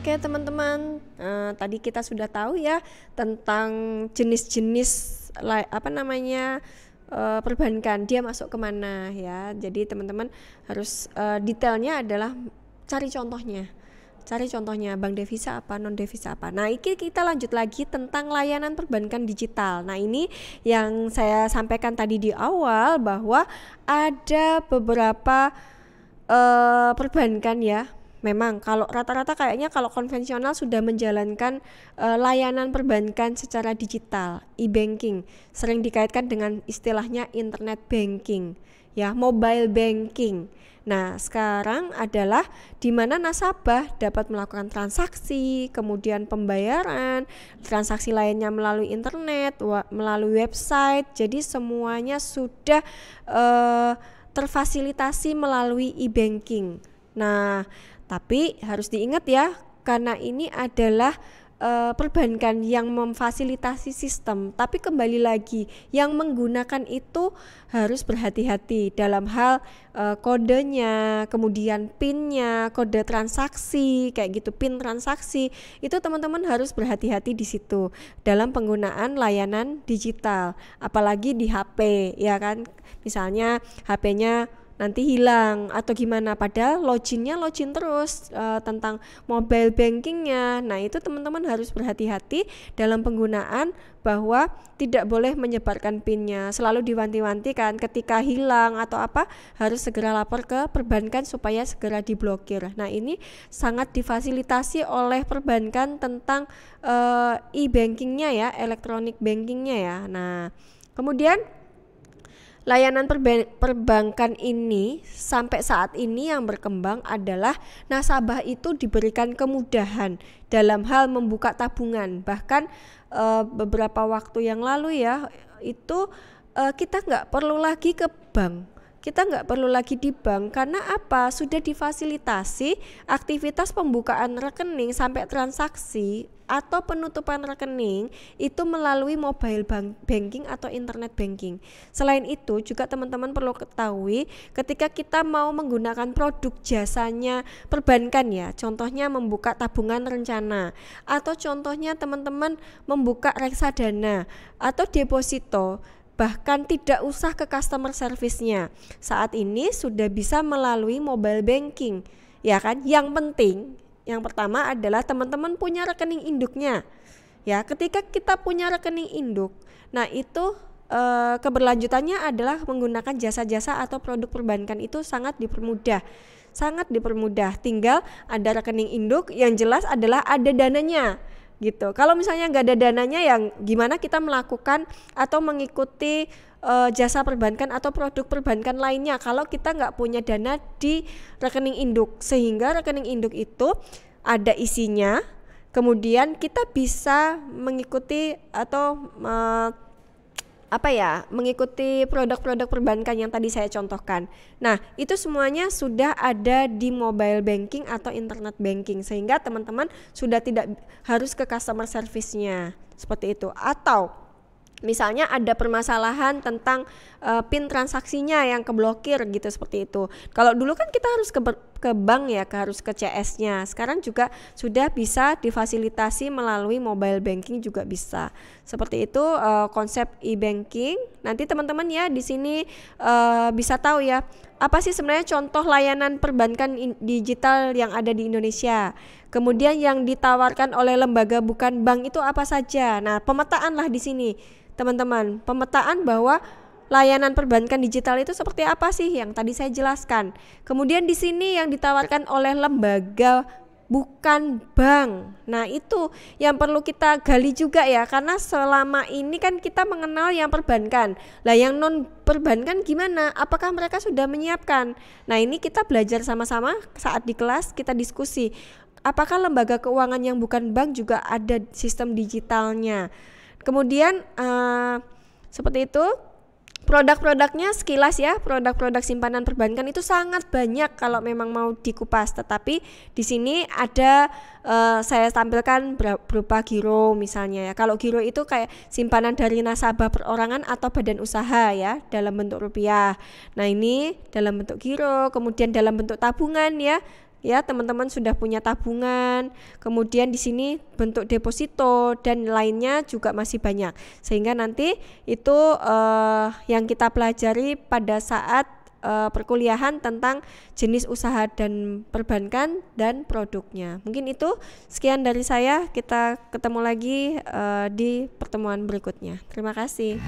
Oke teman-teman, tadi kita sudah tahu ya tentang jenis-jenis perbankan, dia masuk kemana ya. Jadi teman-teman harus detailnya adalah cari contohnya bank devisa apa, non devisa apa. Nah ini kita lanjut lagi tentang layanan perbankan digital. Nah ini yang saya sampaikan tadi di awal bahwa ada beberapa perbankan ya. Memang kalau rata-rata kayaknya kalau konvensional sudah menjalankan layanan perbankan secara digital, e-banking, sering dikaitkan dengan istilahnya internet banking, ya, mobile banking. Nah, sekarang adalah di mana nasabah dapat melakukan transaksi, kemudian pembayaran, transaksi lainnya melalui internet, melalui website. Jadi semuanya sudah terfasilitasi melalui e-banking. Nah, tapi harus diingat ya, karena ini adalah perbankan yang memfasilitasi sistem, tapi kembali lagi yang menggunakan itu harus berhati-hati dalam hal kodenya, kemudian PIN-nya, kode transaksi kayak gitu, PIN transaksi itu teman-teman harus berhati-hati di situ dalam penggunaan layanan digital, apalagi di HP ya kan, misalnya HP-nya nanti hilang atau gimana, padahal login terus tentang mobile bankingnya. Nah itu teman-teman harus berhati-hati dalam penggunaan, bahwa tidak boleh menyebarkan PIN-nya, selalu diwanti-wanti kan ketika hilang atau apa harus segera lapor ke perbankan supaya segera diblokir. Nah ini sangat difasilitasi oleh perbankan tentang e-bankingnya ya, electronic bankingnya ya. Nah kemudian layanan perbankan ini sampai saat ini yang berkembang adalah nasabah itu diberikan kemudahan dalam hal membuka tabungan. Bahkan beberapa waktu yang lalu ya, itu kita nggak perlu lagi ke bank. Kita nggak perlu lagi di bank, karena apa? Sudah difasilitasi aktivitas pembukaan rekening sampai transaksi atau penutupan rekening itu melalui mobile banking atau internet banking. Selain itu juga teman-teman perlu ketahui, ketika kita mau menggunakan produk jasanya perbankan ya, contohnya membuka tabungan rencana, atau contohnya teman-teman membuka reksadana atau deposito, bahkan tidak usah ke customer service-nya. Saat ini sudah bisa melalui mobile banking, ya kan? Yang penting, yang pertama adalah teman-teman punya rekening induknya. Ya, ketika kita punya rekening induk, nah itu keberlanjutannya adalah menggunakan jasa-jasa atau produk perbankan itu sangat dipermudah. Tinggal ada rekening induk, yang jelas adalah ada dananya. Gitu. Kalau misalnya nggak ada dananya, yang gimana kita melakukan atau mengikuti jasa perbankan atau produk perbankan lainnya kalau kita nggak punya dana di rekening induk, sehingga rekening induk itu ada isinya, kemudian kita bisa mengikuti atau mengikuti produk-produk perbankan yang tadi saya contohkan. Nah itu semuanya sudah ada di mobile banking atau internet banking, sehingga teman-teman sudah tidak harus ke customer service-nya seperti itu. Atau misalnya ada permasalahan tentang PIN transaksinya yang keblokir gitu, seperti itu. Kalau dulu kan kita harus ke bank ya, harus ke CS-nya. Sekarang juga sudah bisa difasilitasi melalui mobile banking juga bisa. Seperti itu konsep e-banking. Nanti teman-teman ya di sini bisa tahu ya, apa sih sebenarnya contoh layanan perbankan digital yang ada di Indonesia. Kemudian yang ditawarkan oleh lembaga bukan bank itu apa saja. Nah, pemetaan lah di sini. Teman-teman, pemetaan bahwa layanan perbankan digital itu seperti apa sih yang tadi saya jelaskan. Kemudian di sini yang ditawarkan oleh lembaga bukan bank. Nah, itu yang perlu kita gali juga ya, karena selama ini kan kita mengenal yang perbankan. Lah yang non perbankan gimana? Apakah mereka sudah menyiapkan? Nah, ini kita belajar sama-sama saat di kelas, kita diskusi. Apakah lembaga keuangan yang bukan bank juga ada sistem digitalnya? Kemudian seperti itu. Produk-produknya sekilas ya, produk-produk simpanan perbankan itu sangat banyak kalau memang mau dikupas. Tetapi di sini ada saya tampilkan berupa giro misalnya ya. Kalau giro itu kayak simpanan dari nasabah perorangan atau badan usaha ya, dalam bentuk rupiah. Nah ini dalam bentuk giro, kemudian dalam bentuk tabungan ya. ya, teman-teman sudah punya tabungan, kemudian di sini bentuk deposito dan lainnya juga masih banyak, sehingga nanti itu yang kita pelajari pada saat perkuliahan tentang jenis usaha dan perbankan dan produknya. Mungkin itu sekian dari saya, kita ketemu lagi di pertemuan berikutnya. Terima kasih.